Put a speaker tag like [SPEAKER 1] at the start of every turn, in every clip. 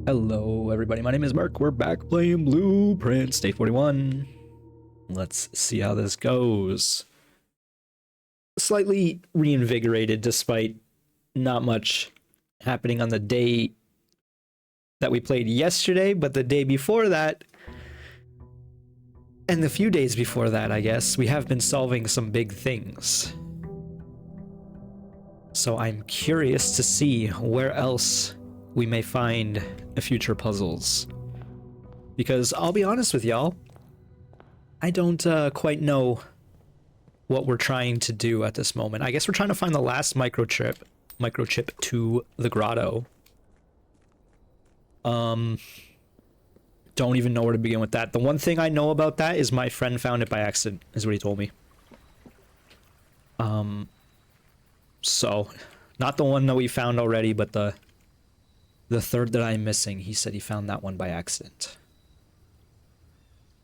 [SPEAKER 1] Hello, everybody. My name is Mark. We're back playing Blueprints Day 41. Let's see how this goes. Slightly reinvigorated despite not much happening on the day that we played yesterday, but the day before that, and the few days before that, I guess, we have been solving some big things. So I'm curious to see where else we may find future puzzles. Because I'll be honest with y'all, I don't quite know what we're trying to do at this moment. I guess we're trying to find the last microchip to the grotto. Don't even know where to begin with that. The one thing I know about that is my friend found it by accident, is what he told me. So, not the one that we found already, but the third that I'm missing. He said he found that one by accident.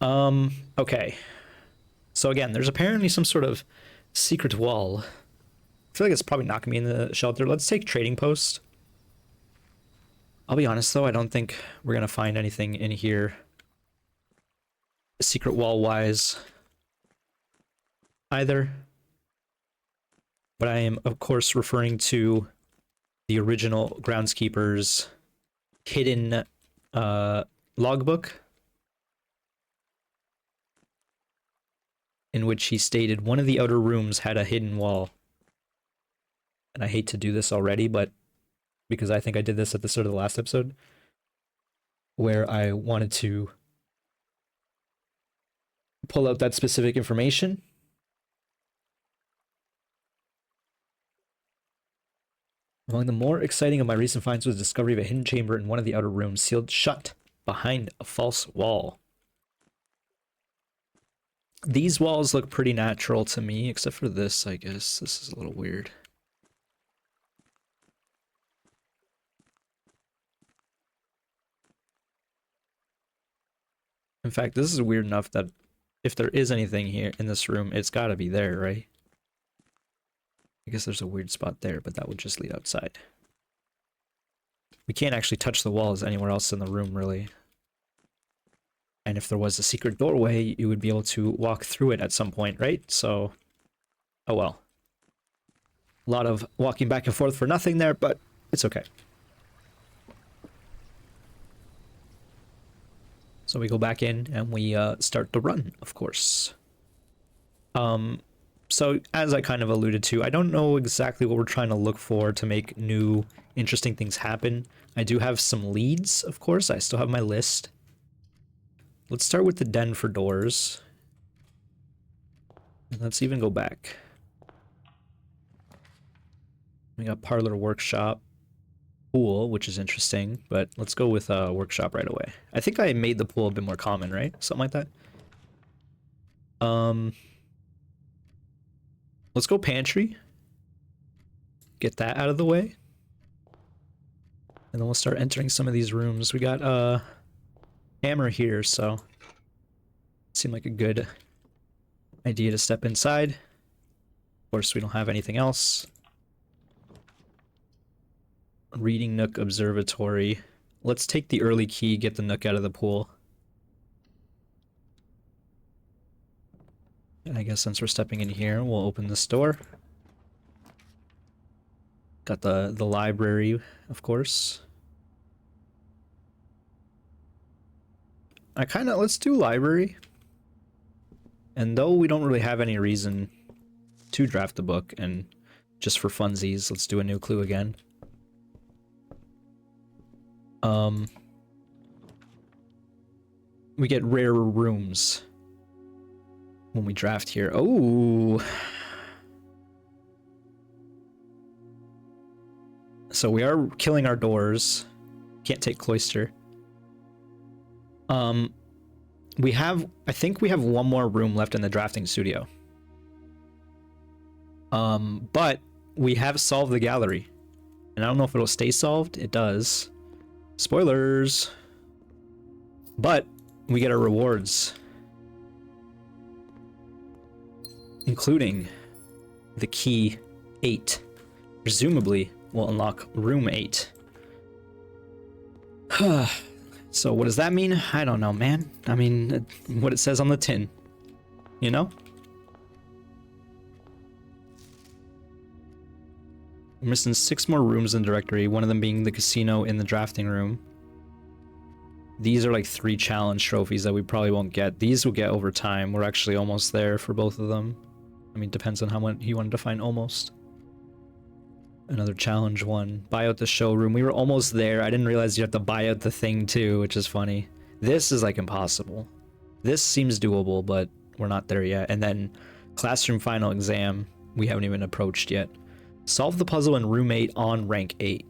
[SPEAKER 1] Okay. So again, there's apparently some sort of secret wall. I feel like it's probably not gonna be in the shelter. Let's take trading post. I'll be honest though, I don't think we're gonna find anything in here secret wall wise either. But I am of course referring to the original groundskeeper's hidden logbook, in which he stated one of the outer rooms had a hidden wall. And I hate to do this already, but because I think I did this at the start of the last episode, where I wanted to pull out that specific information. Among the more exciting of my recent finds was the discovery of a hidden chamber in one of the outer rooms, sealed shut behind a false wall. These walls look pretty natural to me, except for this, I guess. This is a little weird. In fact, this is weird enough that if there is anything here in this room, it's gotta be there, right? I guess there's a weird spot there, but that would just lead outside. We can't actually touch the walls anywhere else in the room, really. And if there was a secret doorway, you would be able to walk through it at some point, right? So, oh well. A lot of walking back and forth for nothing there, but it's okay. So we go back in and we start the run, of course. So as I kind of alluded to, I don't know exactly what we're trying to look for to make new interesting things happen. I do have some leads, of course. I still have my list. Let's start with the den for doors. And let's even go back. We got parlor, workshop, pool, which is interesting, but let's go with workshop right away. I think I made the pool a bit more common, right? Something like that. Let's go pantry. Get that out of the way. And then we'll start entering some of these rooms. We got hammer here, so seemed like a good idea to step inside. Of course, we don't have anything else. Reading nook observatory. Let's take the early key, get the nook out of the pool. And I guess since we're stepping in here, we'll open this door. Got the library, of course. Let's do library. And though we don't really have any reason to draft the book, and just for funsies, let's do a new clue again. We get rarer rooms when we draft here. Oh. So we are killing our doors. Can't take cloister. I think we have one more room left in the drafting studio. But we have solved the gallery. And I don't know if it'll stay solved. It does. Spoilers. But we get our rewards, including the key 8. Presumably, we'll unlock room 8. So what does that mean? I don't know, man. I mean, what it says on the tin, you know? We're missing 6 more rooms in the directory, one of them being the casino in the drafting room. These are like 3 challenge trophies that we probably won't get. These will get over time. We're actually almost there for both of them. I mean, depends on how much he wanted to find almost. Another challenge one. Buy out the showroom. We were almost there. I didn't realize you have to buy out the thing too, which is funny. This is like impossible. This seems doable, but we're not there yet. And then classroom final exam, we haven't even approached yet. Solve the puzzle in room 8 on rank 8.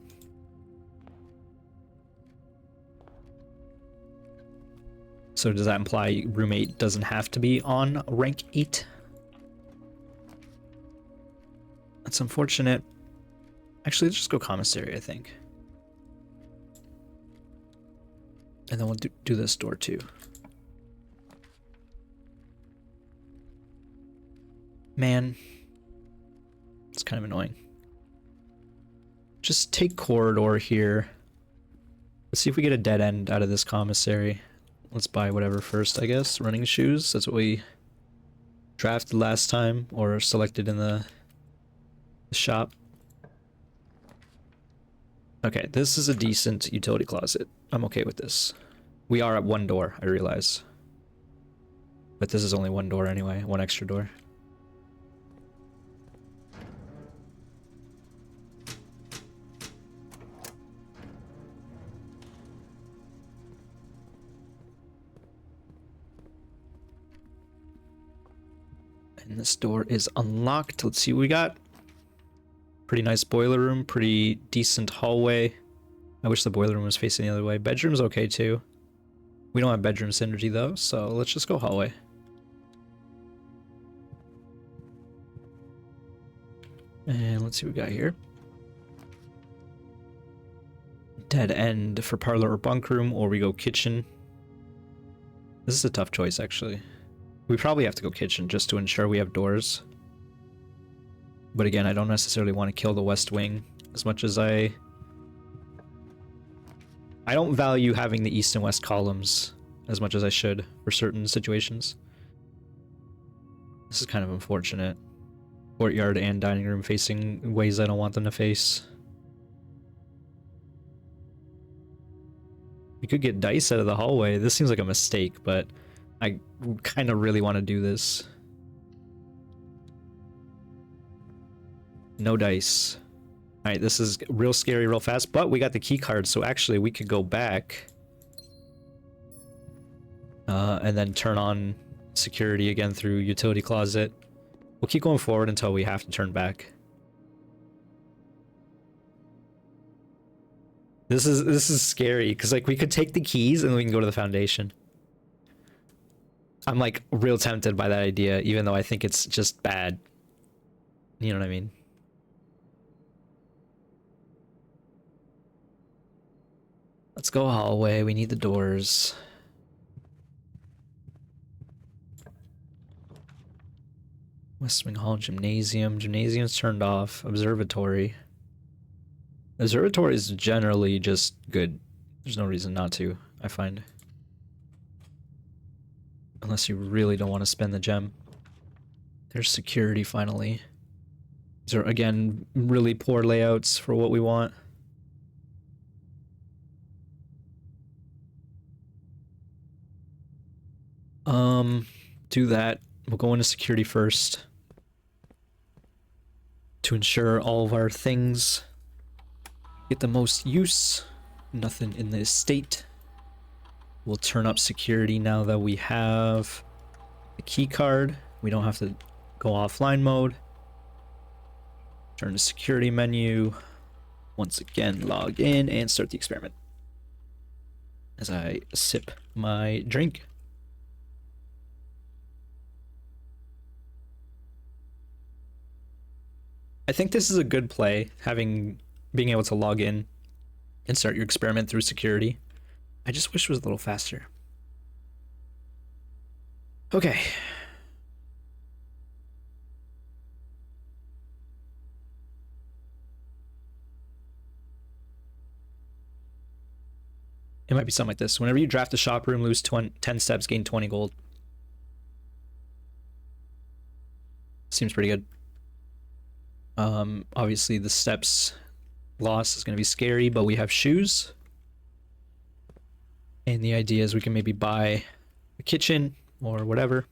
[SPEAKER 1] So does that imply room 8 doesn't have to be on rank 8? That's unfortunate. Actually, let's just go commissary, I think. And then we'll do this door too. Man, it's kind of annoying. Just take corridor here. Let's see if we get a dead end out of this commissary. Let's buy whatever first, I guess. Running shoes, that's what we drafted last time, or selected in the shop. Okay, this is a decent utility closet. I'm okay with this. We are at 1 door, I realize. But this is only 1 door anyway, 1 extra door. And this door is unlocked. Let's see what we got. Pretty nice boiler room, pretty decent hallway. I wish the boiler room was facing the other way. Bedroom's okay too. We don't have bedroom synergy though, so let's just go hallway. And let's see what we got here. Dead end for parlor or bunk room, or we go kitchen. This is a tough choice actually. We probably have to go kitchen just to ensure we have doors. But again, I don't necessarily want to kill the west wing as much as I don't value having the east and west columns as much as I should for certain situations. This is kind of unfortunate. Courtyard and dining room facing ways I don't want them to face. We could get dice out of the hallway. This seems like a mistake, but I kind of really want to do this. No dice. Alright, this is real scary real fast, but we got the key card, so actually we could go back. And then turn on security again through utility closet. We'll keep going forward until we have to turn back. This is scary, because like we could take the keys and we can go to the foundation. I'm like real tempted by that idea, even though I think it's just bad. You know what I mean? Let's go hallway. We need the doors. West Wing Hall, gymnasium. Gymnasium's turned off. Observatory. Observatory is generally just good. There's no reason not to, I find. Unless you really don't want to spend the gem. There's security finally. These are, again, really poor layouts for what we want. Do that. We'll go into security first. To ensure all of our things get the most use. Nothing in the estate. We'll turn up security now that we have the key card. We don't have to go offline mode. Turn to security menu. Once again, log in and start the experiment. As I sip my drink. I think this is a good play, being able to log in and start your experiment through security. I just wish it was a little faster. Okay. It might be something like this. Whenever you draft a shop room, lose 10 steps, gain 20 gold. Seems pretty good. Obviously the steps loss is going to be scary, but we have shoes. And the idea is we can maybe buy a kitchen or whatever.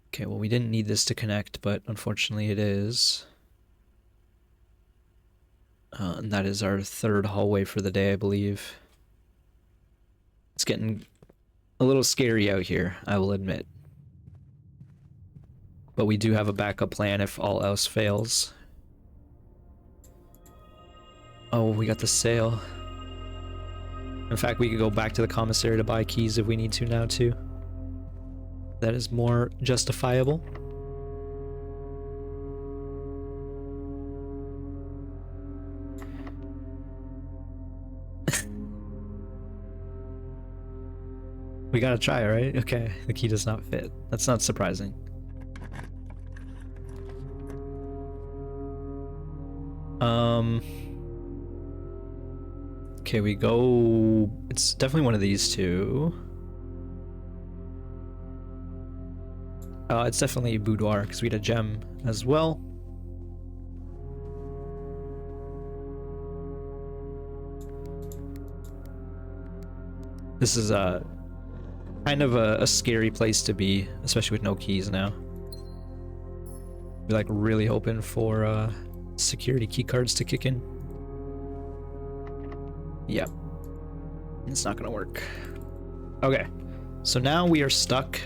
[SPEAKER 1] Okay, well, we didn't need this to connect, but unfortunately it is. And that is our third hallway for the day, I believe. It's getting a little scary out here, I will admit. But we do have a backup plan if all else fails. Oh, we got the sale. In fact, we could go back to the commissary to buy keys if we need to now, too. That is more justifiable. We gotta try, right? Okay, the key does not fit. That's not surprising. Okay, we go... It's definitely one of these two. It's definitely boudoir, because we had a gem as well. This is a kind of a scary place to be, especially with no keys now. We're like really hoping for security key cards to kick in. Yep. It's not gonna work. Okay. So now we are stuck.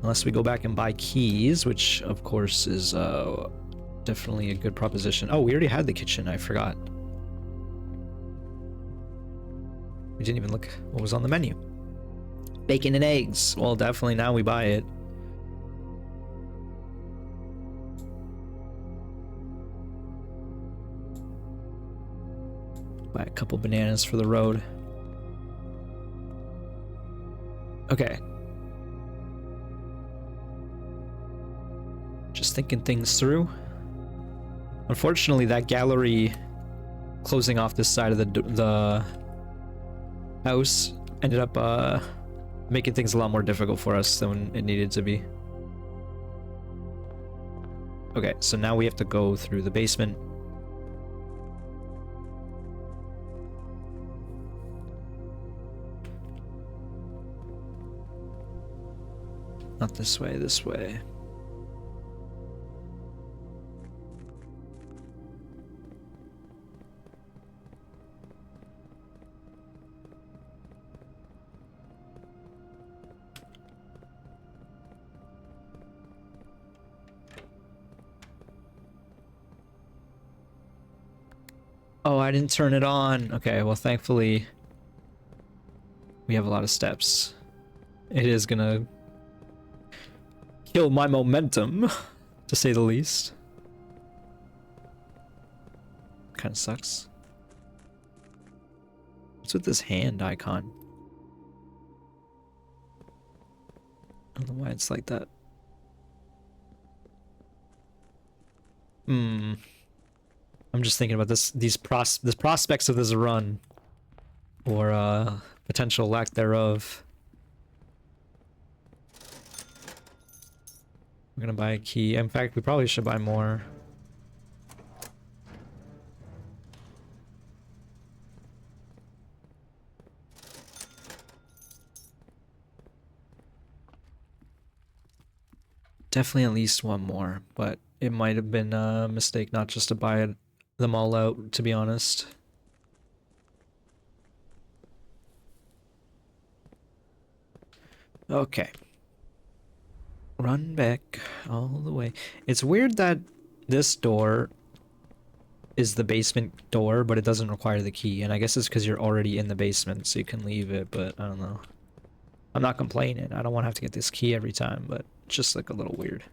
[SPEAKER 1] Unless we go back and buy keys, which of course is definitely a good proposition. Oh, we already had the kitchen, I forgot. We didn't even look what was on the menu. Bacon and eggs. Well, definitely now we buy it. Buy a couple bananas for the road. Okay. Just thinking things through. Unfortunately, that gallery closing off this side of the house ended up making things a lot more difficult for us than it needed to be. Okay, so now we have to go through the basement. Not this way, this way. Oh, I didn't turn it on. Okay, well, thankfully, we have a lot of steps. It is gonna kill my momentum, to say the least. Kind of sucks. What's with this hand icon? I don't know why it's like that. I'm just thinking about these prospects of this run, or potential lack thereof. We're gonna buy a key. In fact, we probably should buy more. Definitely at least one more, but it might have been a mistake not just to buy them all out, to be honest. Okay. Run back all the way. It's weird that this door is the basement door, but it doesn't require the key. And I guess it's because you're already in the basement, so you can leave it, but I don't know. I'm not complaining. I don't want to have to get this key every time, but it's just like a little weird.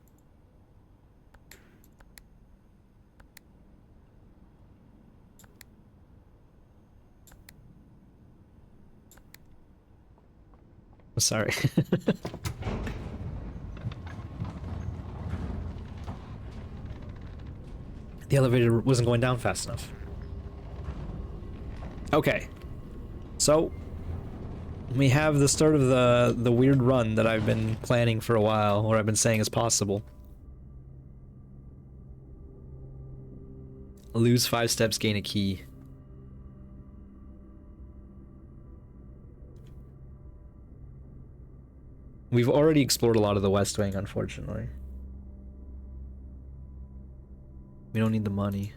[SPEAKER 1] Sorry. The The elevator wasn't going down fast enough. Okay. So, we have the start of the weird run that I've been planning for a while, or I've been saying is possible. Lose 5 steps, gain a key. We've already explored a lot of the West Wing, unfortunately. We don't need the money.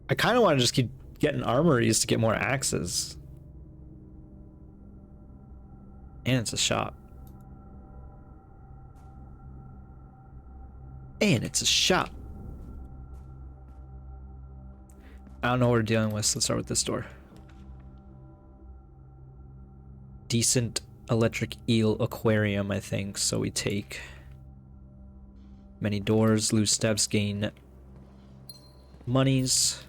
[SPEAKER 1] I kind of want to just keep getting armories to get more axes. And it's a shop. And it's a shop. I don't know what we're dealing with, so let's start with this door. Decent electric eel aquarium, I think, so we take many doors, lose steps, gain monies.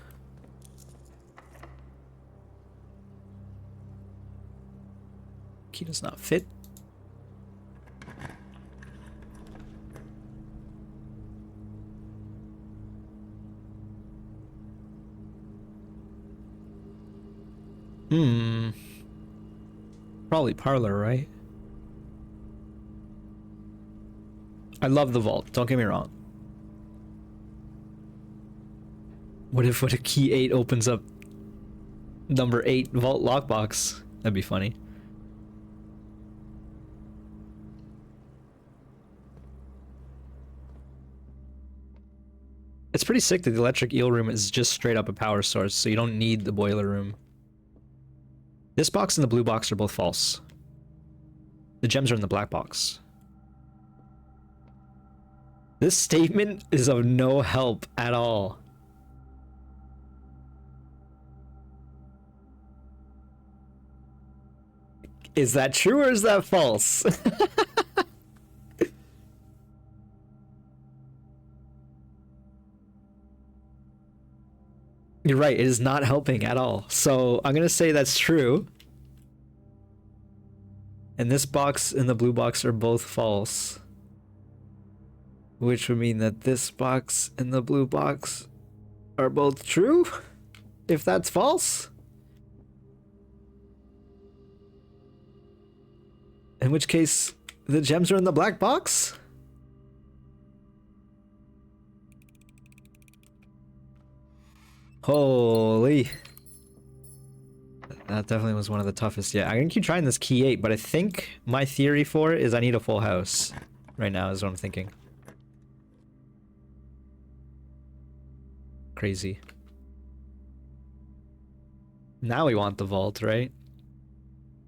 [SPEAKER 1] Key does not fit. Probably parlor, right? I love the vault, don't get me wrong. What if a key 8 opens up number 8 vault lockbox? That'd be funny. It's pretty sick that the electric eel room is just straight up a power source, so you don't need the boiler room. This box and the blue box are both false. The gems are in the black box. This statement is of no help at all. Is that true or is that false? You're right, it is not helping at all. So I'm gonna say that's true. And this box and the blue box are both false. Which would mean that this box and the blue box are both true? If that's false? In which case, the gems are in the black box? Holy. That definitely was one of the toughest. Yeah, I'm gonna keep trying this key 8, but I think my theory for it is I need a full house. Right now is what I'm thinking. Crazy. Now we want the vault, right?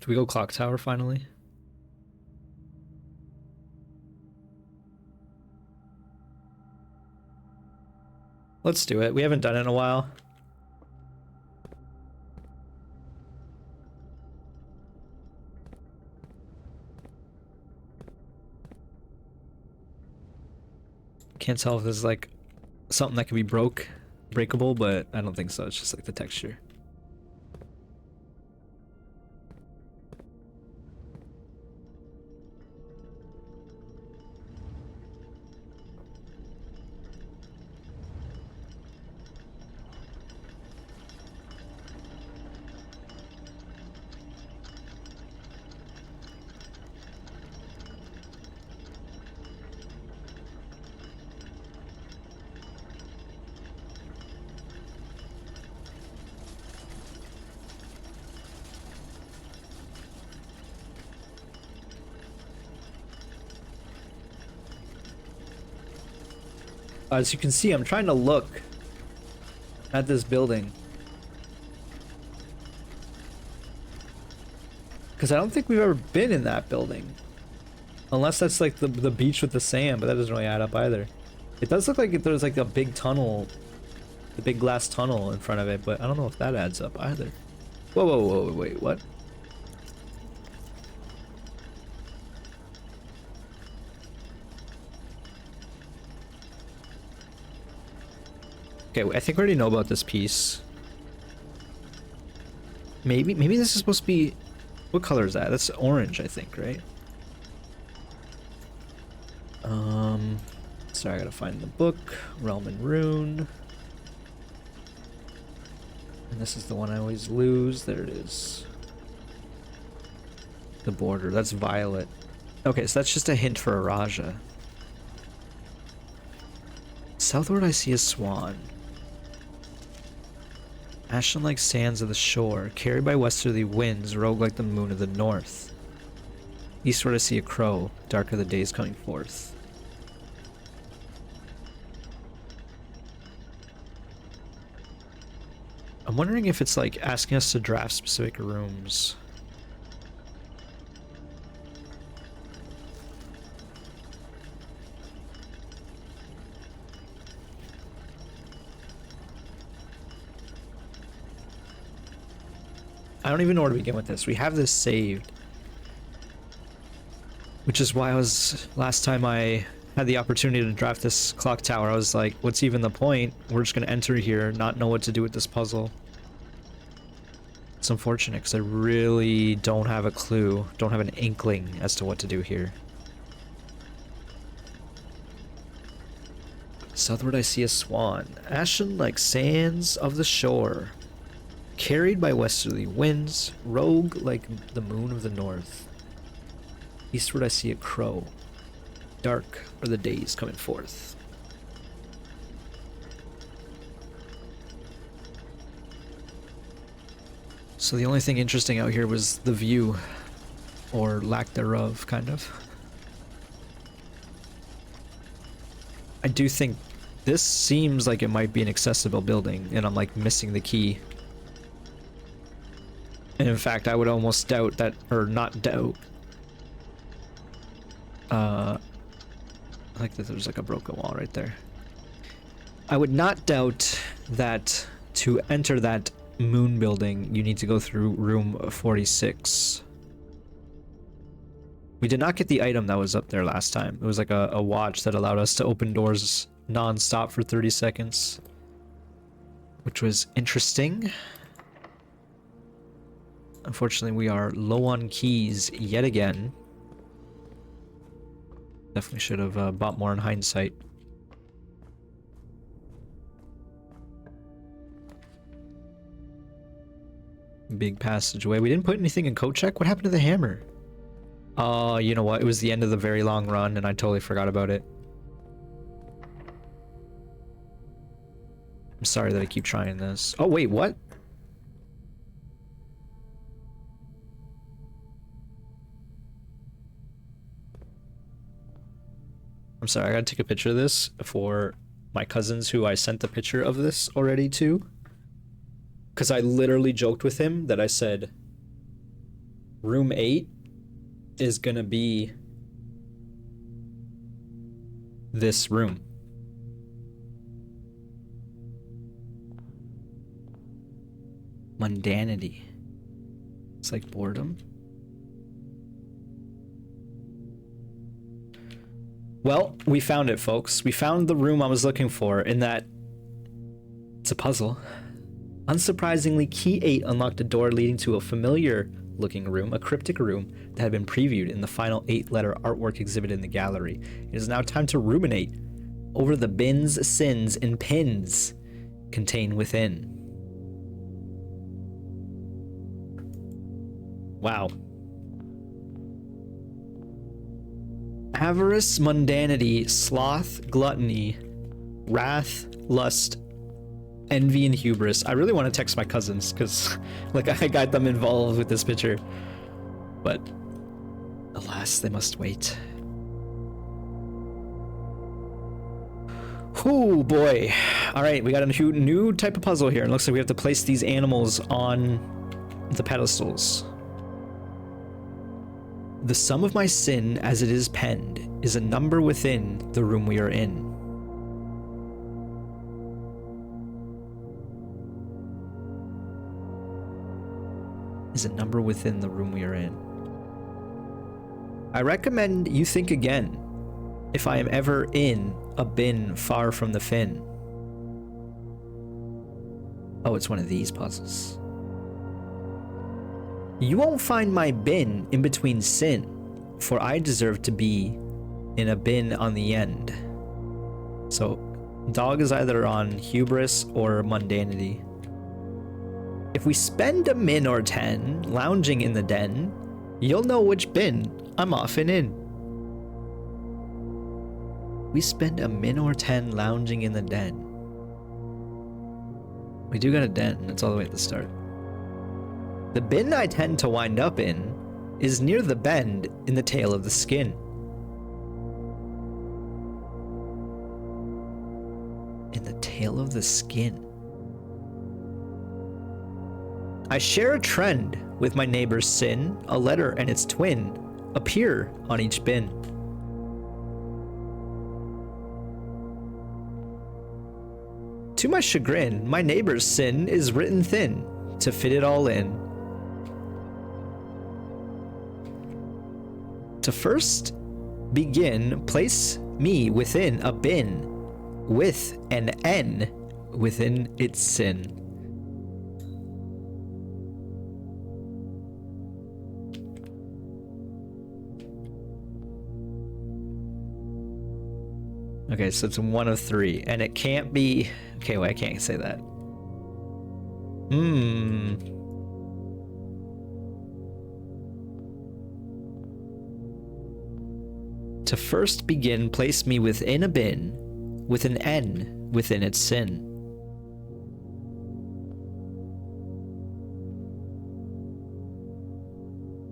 [SPEAKER 1] Do we go clock tower finally? Let's do it. We haven't done it in a while. Can't tell if this is like something that can be breakable, but I don't think so. It's just like the texture. As you can see, I'm trying to look at this building. Because I don't think we've ever been in that building. Unless that's like the beach with the sand, but that doesn't really add up either. It does look like there's like a big tunnel, the big glass tunnel in front of it, but I don't know if that adds up either. Whoa, whoa, whoa, wait, what? Okay, I think we already know about this piece. Maybe this is supposed to be... What color is that? That's orange, I think, right? Is Sorry, I gotta find the book. Realm and Rune. And this is the one I always lose. There it is. The border. That's violet. Okay, so that's just a hint for a Raja. Southward I see a swan. Ashen like sands of the shore, carried by westerly winds, rogue like the moon of the north. Eastward I see a crow, dark are the days coming forth. I'm wondering if it's like asking us to draft specific rooms. I don't even know where to begin with this. We have this saved. Which is why last time I had the opportunity to draft this clock tower, I was like, what's even the point? We're just gonna enter here, not know what to do with this puzzle. It's unfortunate because I really don't have a clue, don't have an inkling as to what to do here. Southward I see a swan, ashen like sands of the shore, carried by westerly winds, rogue like the moon of the north. Eastward I see a crow, dark are the days coming forth. So the only thing interesting out here was the view, or lack thereof, kind of. I do think this seems like it might be an accessible building, and I'm like missing the key. And in fact, I would almost doubt that, or not doubt. I like that there's like a broken wall right there. I would not doubt that to enter that moon building, you need to go through room 46. We did not get the item that was up there last time. It was like a watch that allowed us to open doors non-stop for 30 seconds. Which was interesting. Unfortunately, we are low on keys yet again. Definitely should have bought more in hindsight. Big passageway. We didn't put anything in code check. What happened to the hammer? Oh, you know what? It was the end of the very long run and I totally forgot about it. I'm sorry that I keep trying this. Oh, wait, what? I'm sorry, I gotta take a picture of this for my cousins who I sent the picture of this already to. Because I literally joked with him that I said, room 8 is gonna be this room. Mundanity. It's like boredom. Well, we found it, folks. We found the room I was looking for, in that it's a puzzle. Unsurprisingly, key 8 unlocked a door leading to a familiar-looking room, a cryptic room that had been previewed in the final 8-letter artwork exhibited in the gallery. It is now time to ruminate over the bins, sins, and pins contained within. Wow. Avarice, mundanity, sloth, gluttony, wrath, lust, envy, and hubris. I really want to text my cousins because, like, I got them involved with this picture. But, alas, they must wait. Oh boy. Alright, we got a new type of puzzle here. It looks like we have to place these animals on the pedestals. The sum of my sin as it is penned is a number within the room we are in. Is a number within the room we are in. I recommend you think again if I am ever in a bin far from the fin. Oh, it's one of these puzzles. You won't find my bin in between sin, for I deserve to be in a bin on the end. So, dog is either on hubris or mundanity. If we spend a min or 10 lounging in the den, you'll know which bin I'm often in. We spend a min or 10 lounging in the den. We do got a den, it's all the way at the start. The bin I tend to wind up in is near the bend in the tail of the skin. In the tail of the skin. I share a trend with my neighbor's sin. A letter and its twin appear on each bin. To my chagrin, my neighbor's sin is written thin to fit it all in. To first begin, place me within a bin with an N within its sin. Okay, so it's one of three, and it can't be... Okay, wait, I can't say that. To first begin, place me within a bin with an N within its sin.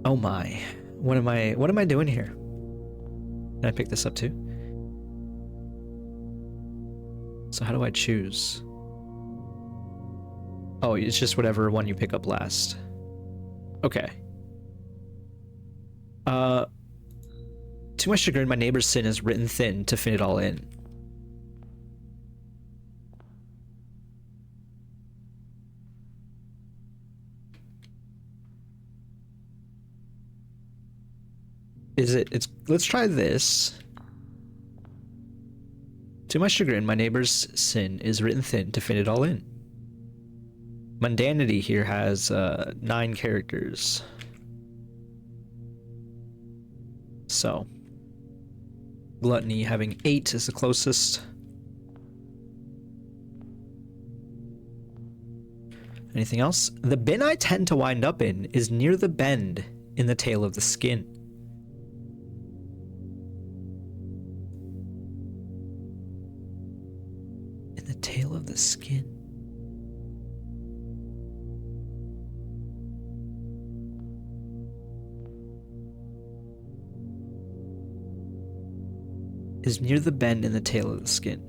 [SPEAKER 1] Oh my. What am I doing here? Can I pick this up too? So how do I choose? Oh, it's just whatever one you pick up last. Okay. To my chagrin, my neighbor's sin is written thin to fit it all in. Let's try this. To my chagrin, my neighbor's sin is written thin to fit it all in. Mundanity here has 9 characters. So, gluttony having 8 is the closest. Anything else? The bin I tend to wind up in is near the bend in the tail of the skin. In the tail of the skin. Is near the bend in the tail of the skin.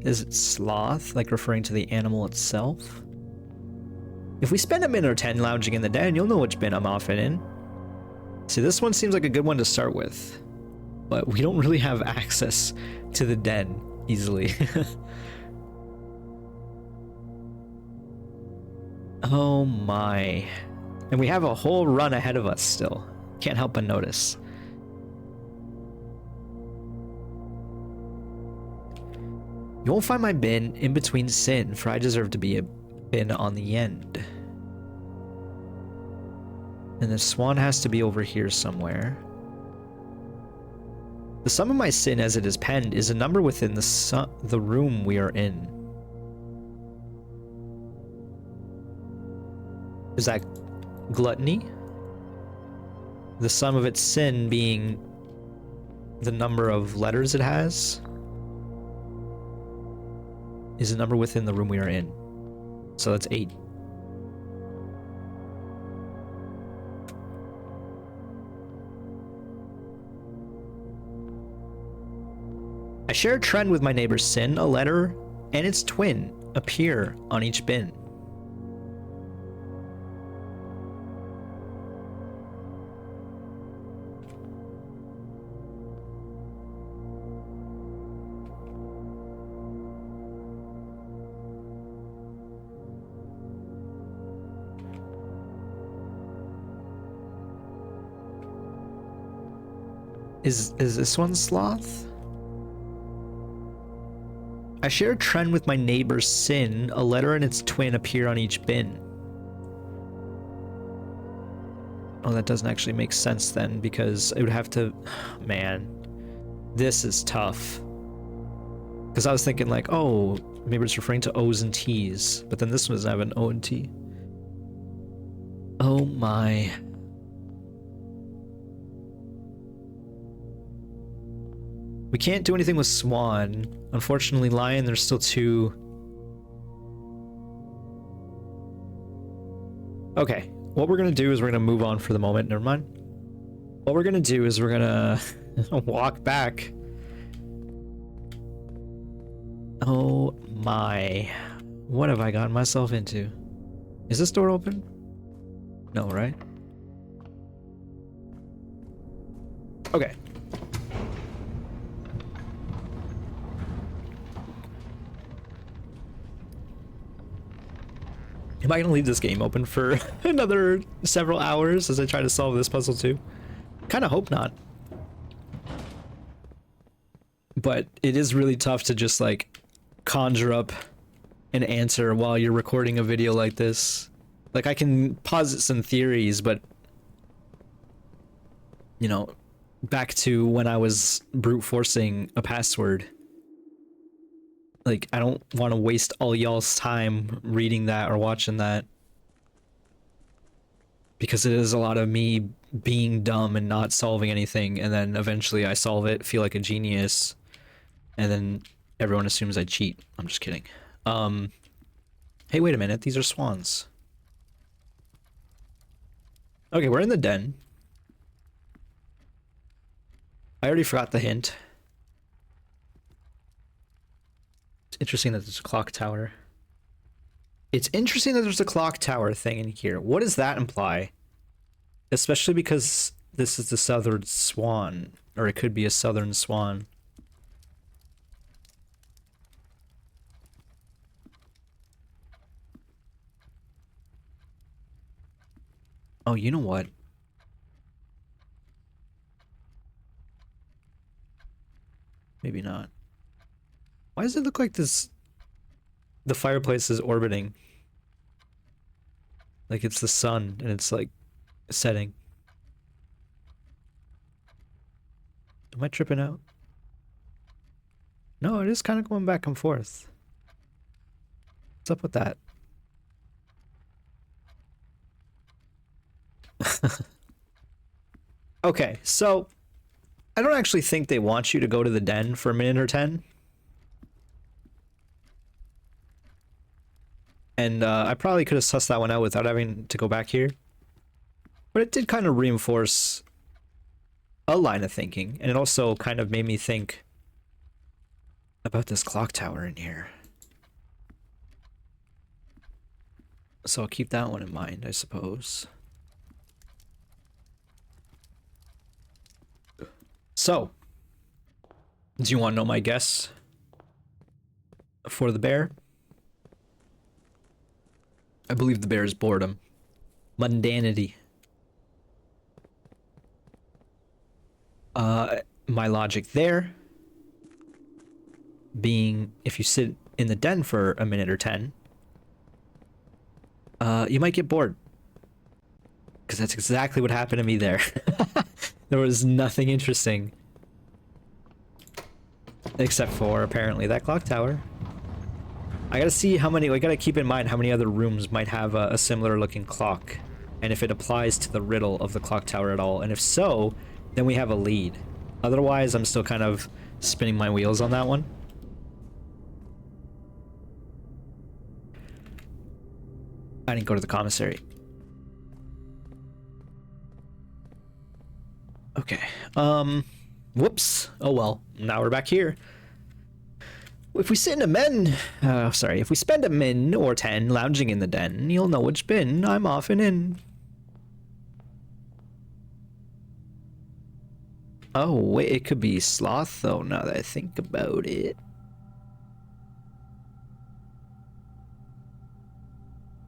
[SPEAKER 1] Is it sloth, like referring to the animal itself? If we spend a minute or 10 lounging in the den, you'll know which bin I'm often in. See, this one seems like a good one to start with, but we don't really have access to the den easily. Oh my. And we have a whole run ahead of us still. Can't help but notice. You won't find my bin in between sin, for I deserve to be a bin on the end. And the swan has to be over here somewhere. The sum of my sin as it is penned is a number within the room we are in. Is that gluttony? The sum of its sin being the number of letters it has is a number within the room we are in. So that's 8. I share a trend with my neighbor's sin. A letter and its twin appear on each bin. Is this one sloth? I share a trend with my neighbor's sin. A letter and its twin appear on each bin. Oh, that doesn't actually make sense then, because it would have to... Man, this is tough. Because I was thinking like, oh, maybe it's referring to O's and T's, but then this one doesn't have an O and T. Oh my. We can't do anything with Swan. Unfortunately, Lion, there's still two. Okay, what we're gonna do is we're gonna move on for the moment. Never mind. What we're gonna do is we're gonna walk back. Oh my. What have I gotten myself into? Is this door open? No, right? Okay. Am I gonna leave this game open for another several hours as I try to solve this puzzle too? Kinda hope not. But it is really tough to just like conjure up an answer while you're recording a video like this. Like I can posit some theories, but you know, back to when I was brute forcing a password. Like, I don't want to waste all y'all's time reading that or watching that. Because it is a lot of me being dumb and not solving anything, and then eventually I solve it, feel like a genius, and then everyone assumes I cheat. I'm just kidding. Hey, wait a minute, these are swans. Okay, we're in the den. I already forgot the hint. It's interesting that there's a clock tower. It's interesting that there's a clock tower thing in here. What does that imply? Especially because this is the southern swan, or it could be a southern swan. Oh, you know what? Maybe not. Why does it look like this? The fireplace is orbiting. Like it's the sun and it's like setting. Am I tripping out? No, it is kind of going back and forth. What's up with that? Okay, so I don't actually think they want you to go to the den for a minute or 10. And I probably could have sussed that one out without having to go back here. But it did kind of reinforce a line of thinking. And it also kind of made me think about this clock tower in here. So I'll keep that one in mind, I suppose. So, do you want to know my guess for the bear? I believe the bear is boredom. Mundanity. My logic there being if you sit in the den for a minute or 10, you might get bored. Because that's exactly what happened to me there. There was nothing interesting. Except for, apparently, that clock tower. I gotta see how many, I gotta keep in mind how many other rooms might have a similar looking clock. And if it applies to the riddle of the clock tower at all. And if so, then we have a lead. Otherwise, I'm still kind of spinning my wheels on that one. I didn't go to the commissary. Okay. Whoops. Oh well. Now we're back here. If we sit in if we spend a min or 10 lounging in the den, you'll know which bin I'm often in. Oh, wait, it could be sloth, though, now that I think about it.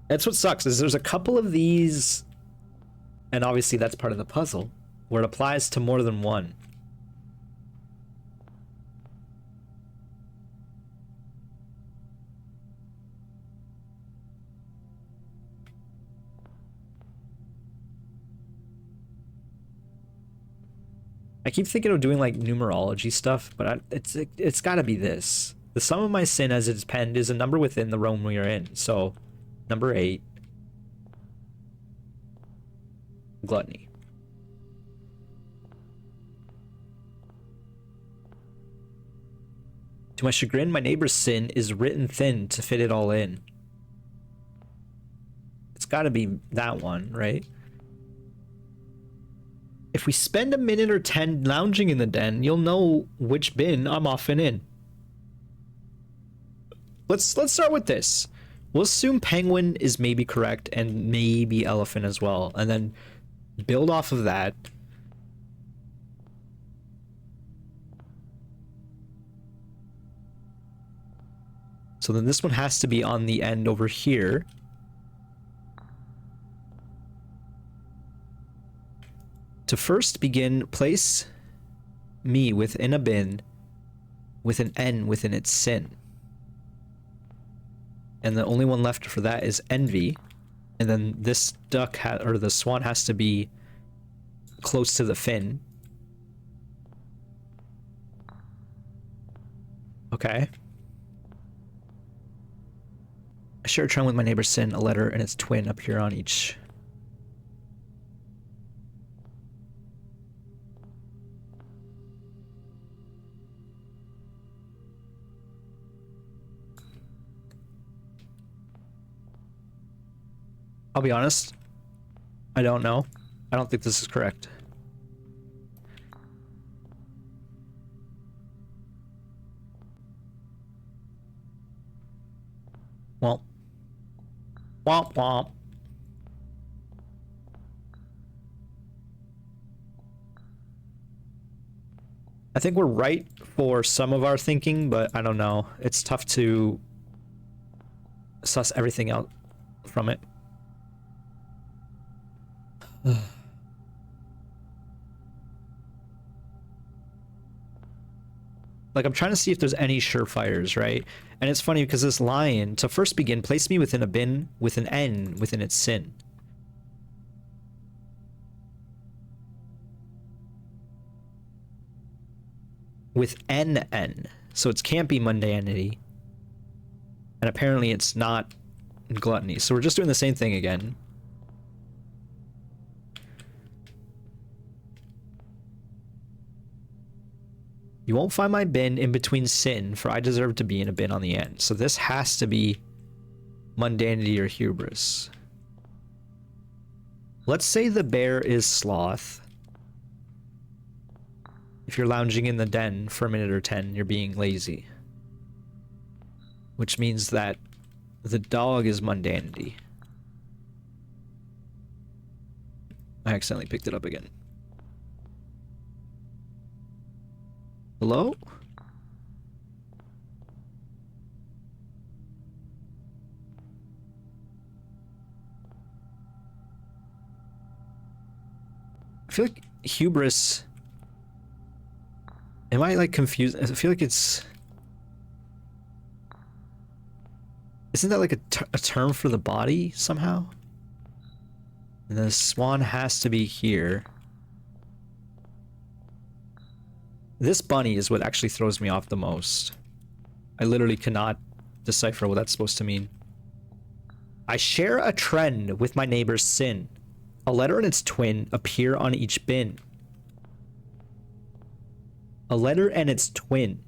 [SPEAKER 1] That's what sucks, is there's a couple of these, and obviously that's part of the puzzle, where it applies to more than one. I keep thinking of doing like numerology stuff, but it's got to be this. The sum of my sin as it's penned is a number within the realm we are in. So, number 8, gluttony. To my chagrin, my neighbor's sin is written thin to fit it all in. It's got to be that one, right? If we spend a minute or 10 lounging in the den, you'll know which bin I'm often in. Let's start with this. We'll assume penguin is maybe correct and maybe elephant as well, and then build off of that. So then this one has to be on the end over here. To first begin, place me within a bin with an N within its sin. And the only one left for that is envy. And then this duck or the swan has to be close to the fin. Okay. I share a trend with my neighbor's sin, a letter and its twin appear on each. I'll be honest, I don't know. I don't think this is correct. Well, womp womp. I think we're right for some of our thinking, but I don't know. It's tough to suss everything out from it. Like, I'm trying to see if there's any surefires, right? And it's funny because this lion, to first begin, place me within a bin with an N within its sin. With NN. So it can't be mundanity. And apparently it's not gluttony. So we're just doing the same thing again. You won't find my bin in between sin, for I deserve to be in a bin on the end. So this has to be mundanity or hubris. Let's say the bear is sloth. If you're lounging in the den for a minute or 10, you're being lazy. Which means that the dog is mundanity. I accidentally picked it up again. Hello? I feel like hubris... Am I like confused? I feel like it's... Isn't that like a term for the body somehow? And the swan has to be here. This bunny is what actually throws me off the most. I literally cannot decipher what that's supposed to mean. I share a trend with my neighbor's sin. A letter and its twin appear on each bin. A letter and its twin.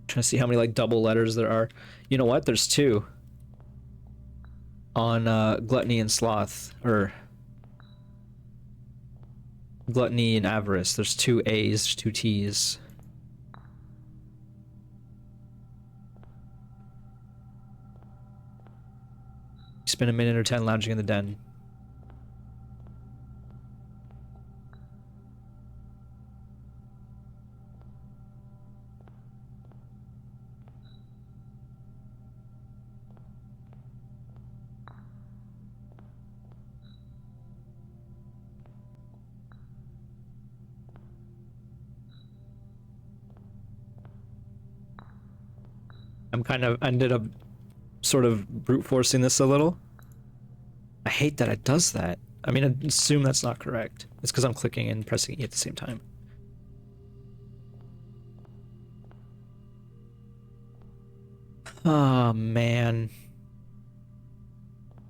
[SPEAKER 1] Trying to see how many like double letters there are. You know what? There's 2 on gluttony and sloth, or gluttony and avarice. There's 2 A's, 2 T's. Spend a minute or 10 lounging in the den. I'm kind of ended up sort of brute forcing this a little. I hate that it does that. I mean, I assume that's not correct. It's because I'm clicking and pressing E at the same time. Oh, man.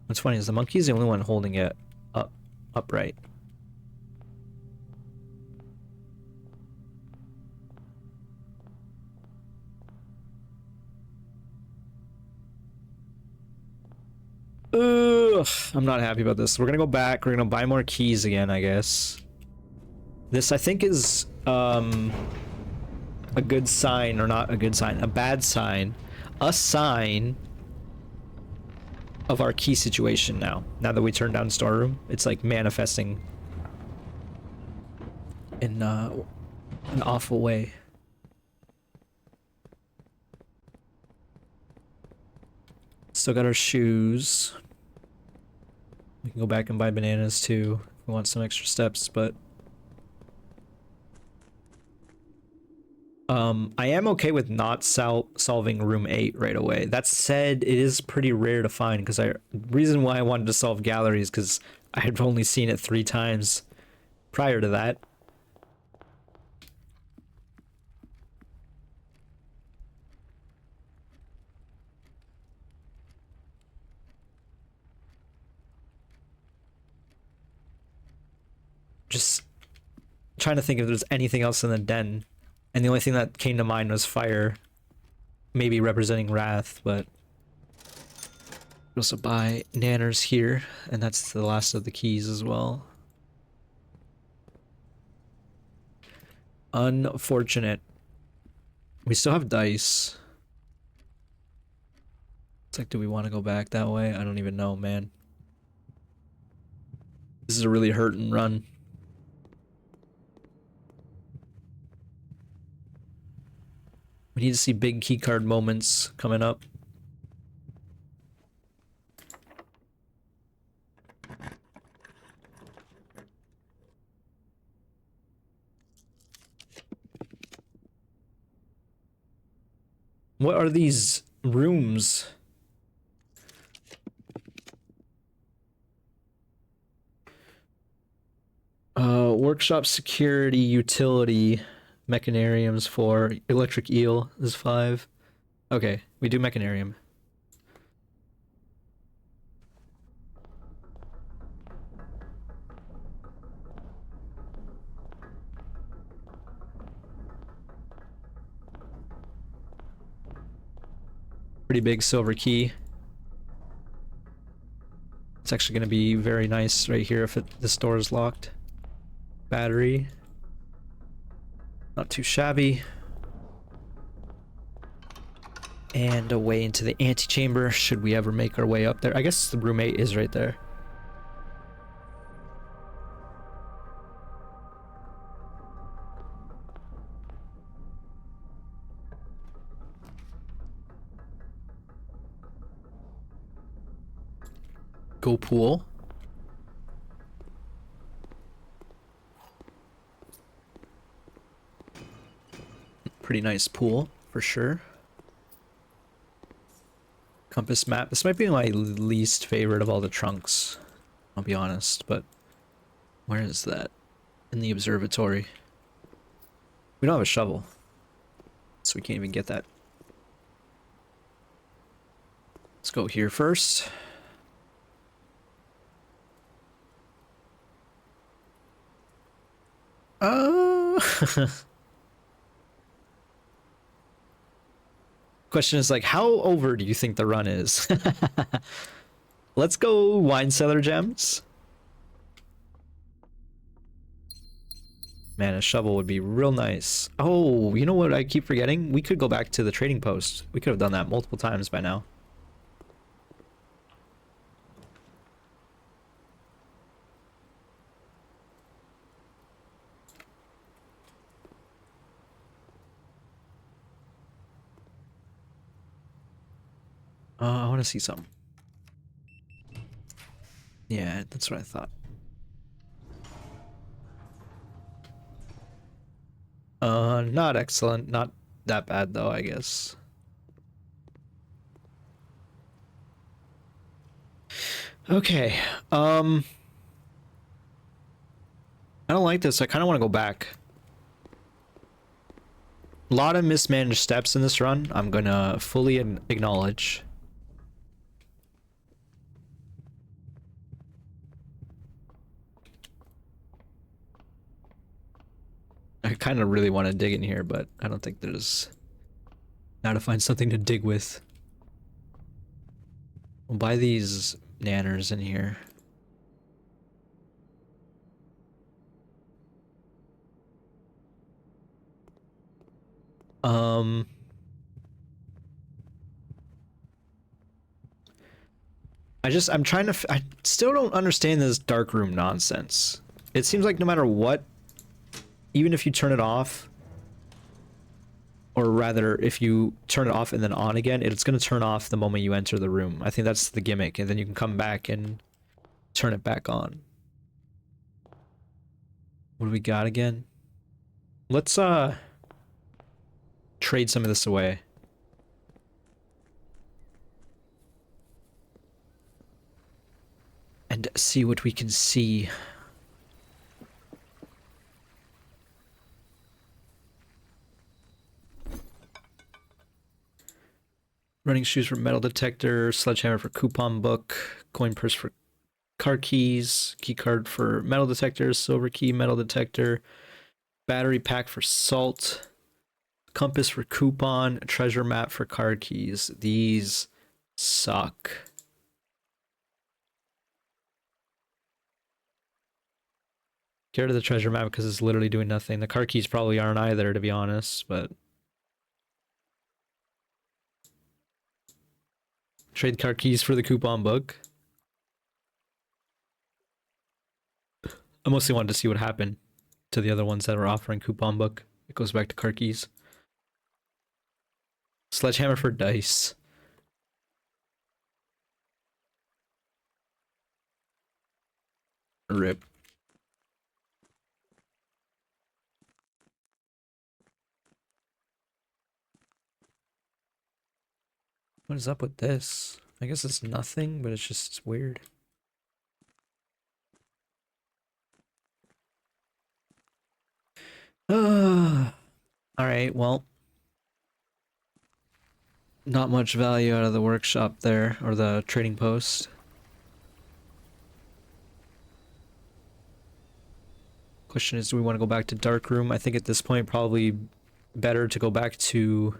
[SPEAKER 1] What's funny is the monkey's the only one holding it upright. Ugh, I'm not happy about this. We're gonna go back. We're gonna buy more keys again, I guess. This, I think, is a good sign, or not a good sign, a bad sign. A sign of our key situation now. Now that we turned down storeroom, it's like manifesting in an awful way. Still got our shoes. We can go back and buy bananas too if we want some extra steps, but I am okay with not solving room 8 right away. That said, it is pretty rare to find because reason why I wanted to solve gallery is because I had only seen it 3 times prior to that. Just trying to think if there's anything else in the den, and the only thing that came to mind was fire, maybe representing wrath, but we also buy nanners here, and that's the last of the keys as well. Unfortunate. We still have dice. It's like, do we want to go back that way? I don't even know, man. This is a really hurt and run. We need to see big keycard moments coming up. What are these rooms? Workshop security, utility, mechanariums 4, electric eel is 5. Okay, we do mechanarium. Pretty big silver key. It's actually going to be very nice right here if this door is locked. Battery. Not too shabby. And a way into the antechamber, should we ever make our way up there. I guess the room 8 is right there. Go pool. Pretty nice pool, for sure. Compass map. This might be my least favorite of all the trunks, I'll be honest, but where is that? In the observatory. We don't have a shovel, so we can't even get that. Let's go here first. Question is like, how over do you think the run is? Let's go wine cellar gems. Man, a shovel would be real nice. Oh, you know what I keep forgetting? We could go back to the trading post. We could have done that multiple times by now. I want to see some. Yeah, that's what I thought. Not excellent. Not that bad, though, I guess. Okay. I don't like this. I kind of want to go back. A lot of mismanaged steps in this run. I'm gonna fully acknowledge. I kind of really want to dig in here, but I don't think there's how to find something to dig with. We'll buy these nanners in here. I'm trying to, I still don't understand this dark room nonsense. It seems like no matter what, even if you turn it off, or rather, if you turn it off and then on again, it's going to turn off the moment you enter the room. I think that's the gimmick, and then you can come back and turn it back on. What do we got again? Let's, trade some of this away. And see what we can see. Running shoes for metal detector, sledgehammer for coupon book, coin purse for car keys, key card for metal detector, silver key metal detector, battery pack for salt, compass for coupon, treasure map for car keys. These suck. Get rid of the treasure map because it's literally doing nothing. The car keys probably aren't either, to be honest, but trade car keys for the coupon book. I mostly wanted to see what happened to the other ones that were offering coupon book. It goes back to car keys. Sledgehammer for dice. Rip. What is up with this? I guess it's nothing, but it's just weird. Alright, well. Not much value out of the workshop there, or the trading post. Question is, do we want to go back to dark room? I think at this point probably better to go back to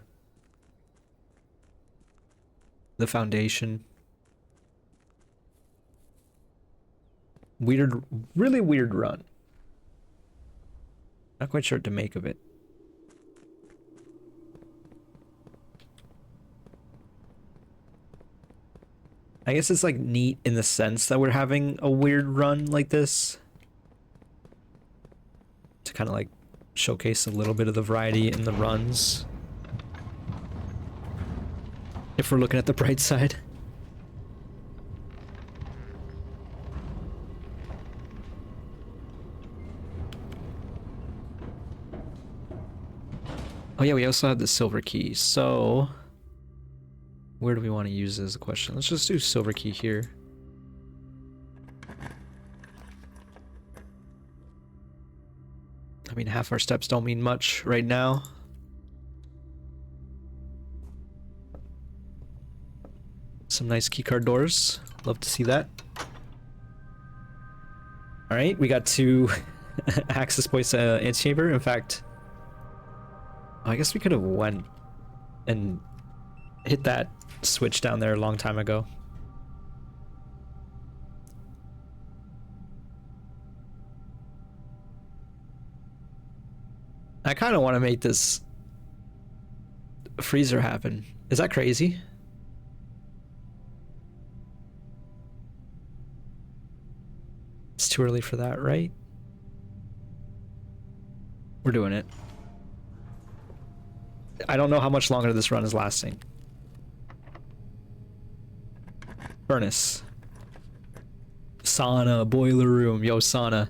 [SPEAKER 1] the foundation. Weird, really weird run. Not quite sure what to make of it. I guess it's like neat in the sense that we're having a weird run like this. To kind of like showcase a little bit of the variety in the runs. If we're looking at the bright side. Oh yeah, we also have the silver key, so where do we want to use as a question? Let's just do silver key here. I mean, half our steps don't mean much right now. Some nice keycard doors. Love to see that. Alright, we got to access points antechamber. In fact, I guess we could have went and hit that switch down there a long time ago. I kind of want to make this freezer happen. Is that crazy? It's too early for that, right? We're doing it. I don't know how much longer this run is lasting. Furnace. Sauna, boiler room, yo sauna.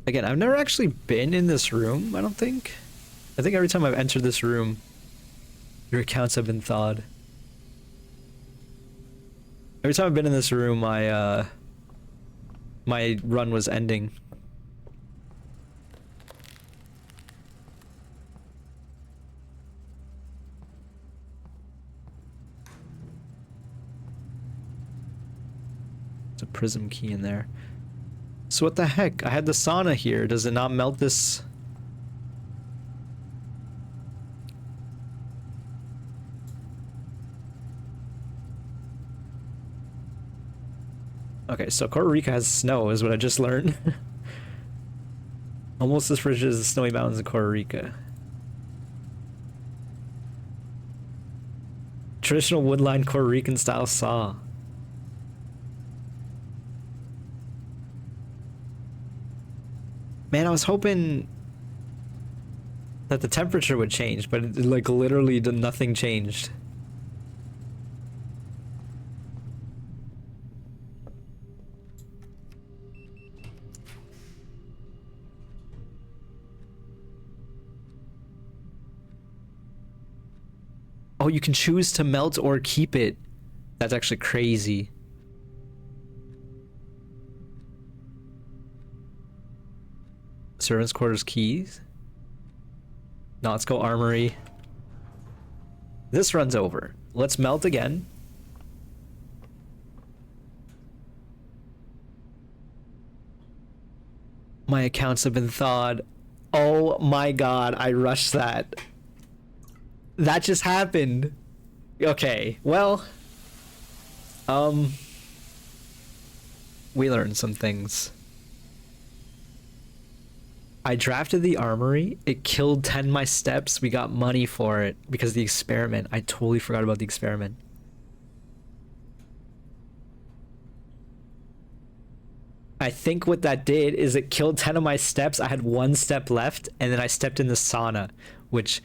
[SPEAKER 1] Again, I've never actually been in this room, I don't think. I think every time I've entered this room, your accounts have been thawed. Every time I've been in this room, my run was ending. There's a prism key in there. So what the heck? I had the sauna here. Does it not melt this? Okay, so Costa Rica has snow, is what I just learned. Almost as frigid as the snowy mountains in Costa Rica. Traditional woodline Puerto Rican style saw. Man, I was hoping that the temperature would change, but it, like literally nothing changed. Oh, you can choose to melt or keep it. That's actually crazy. Servants' quarters keys. Nautical armory. This runs over. Let's melt again. My accounts have been thawed. Oh my god, I rushed that. That just happened. Okay, well, we learned some things. I drafted the armory. It killed 10 my steps. We got money for it because of the experiment. I totally forgot about the experiment. I think what that did is it killed 10 of my steps. I had 1 step left, and then I stepped in the sauna, which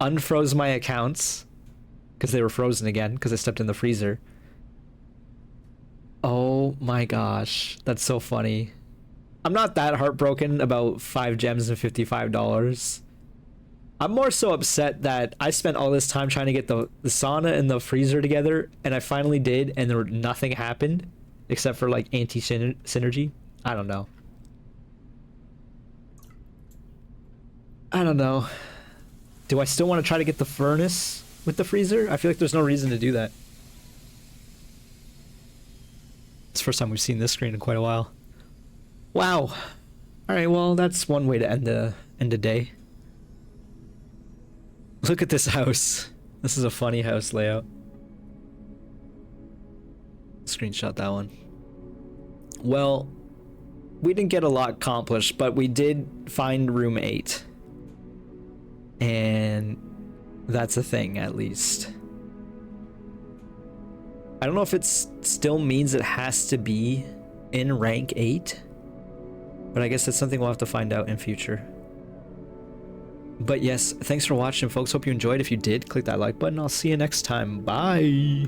[SPEAKER 1] unfroze my accounts because they were frozen again because I stepped in the freezer. Oh my gosh, that's so funny. I'm not that heartbroken about 5 gems and $55. I'm more so upset that I spent all this time trying to get the sauna and the freezer together, and I finally did, and nothing happened except for like anti-synergy. I don't know. I don't know. Do I still want to try to get the furnace with the freezer? I feel like there's no reason to do that. It's the first time we've seen this screen in quite a while. Wow. Alright, well, that's one way to end the day. Look at this house. This is a funny house layout. Screenshot that one. Well, we didn't get a lot accomplished, but we did find room 8. And that's a thing, at least. I don't know if it still means it has to be in rank 8, but I guess that's something we'll have to find out in future. But yes, thanks for watching, folks. Hope you enjoyed. If you did, click that like button. I'll see you next time. Bye.